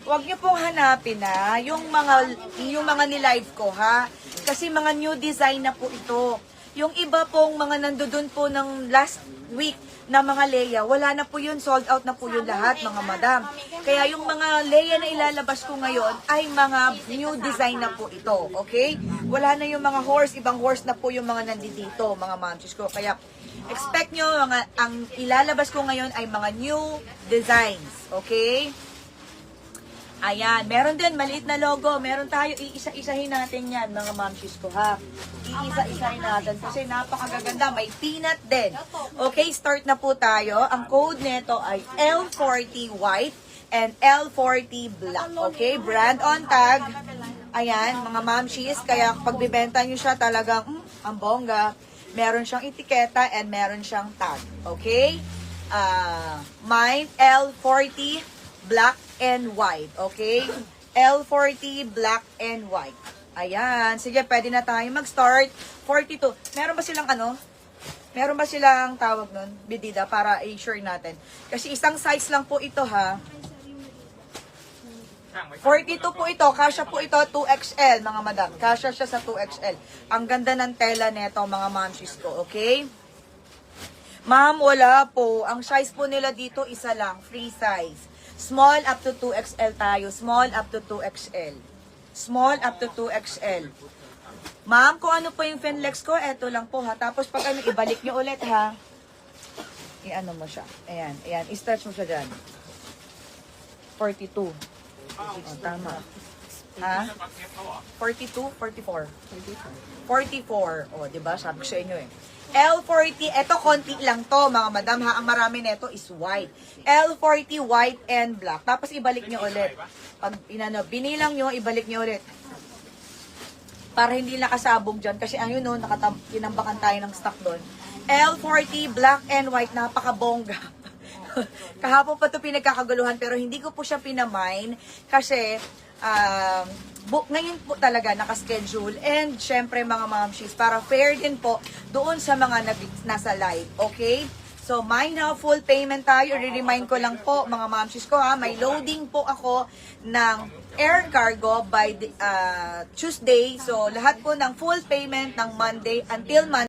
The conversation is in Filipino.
Huwag niyo pong hanapin na yung mga ni-live ko ha. Kasi mga new design na po ito. Yung iba pong mga nandoon po ng last week na mga Leia, wala na po yun, sold out na po yun lahat mga madam. Kaya yung mga Leia na ilalabas ko ngayon ay mga new design na po ito, okay? Wala na yung mga horse, ibang horse na po yung mga nandito, mga mamsis ko. Kaya expect nyo, ang ilalabas ko ngayon ay mga new designs, okay? Ayan, meron din, maliit na logo. Meron tayo, iisa-isahin natin yan, mga mamsis ko, ha? Iisa-isahin natin kasi napakagaganda. May peanut din. Okay, start na po tayo. Ang code nito ay L40 white and L40 black. Okay, brand on tag. Ayan, mga mamsis. Kaya pagbibenta nyo siya talagang, ang bongga. Meron siyang etiketa and meron siyang tag. Okay? Mine, L40 black and white, okay? L40, black and white. Ayan. Sige, pwede na tayo mag-start. 42. Meron ba silang Meron ba silang tawag nun? Bidida, para i-sure natin. Kasi isang size lang po ito, ha? 42 po ito. Kasya po ito, 2XL, mga madam. Kasya siya sa 2XL. Ang ganda ng tela neto, mga mamsis ko, okay? Ma'am, wala po. Ang size po nila dito, isa lang. Free size. Small up to 2XL tayo. Small up to 2XL. Small up to 2XL. Ma'am, kung ano po yung Fenlex ko, eto lang po ha. Tapos pag ibalik nyo ulit ha. I-ano mo siya. Ayan, ayan. I-stretch mo siya dyan. 42. O, tama. Ha? 42, 44. 44. O, diba? Sabi ko sa inyo eh. L40, eto konti lang to mga madam ha, ang marami neto is white. L40 white and black. Tapos ibalik nyo ulit. Pag binilang nyo, ibalik nyo ulit. Para hindi nakasabog dyan. Kasi ang yun no, kinambakan tayo ng stock doon. L40 black and white, napakabongga. Kahapon pa to pinagkakaguluhan pero hindi ko po siya pinamine kasi ngayon po talaga nakaschedule and syempre mga mamshis para fair din po doon sa mga nasa live, okay? So mine now, full payment tayo. Re-remind ko lang po mga mamshis ko ha, may loading po ako ng air cargo by Tuesday. So lahat po ng full payment ng Monday until Monday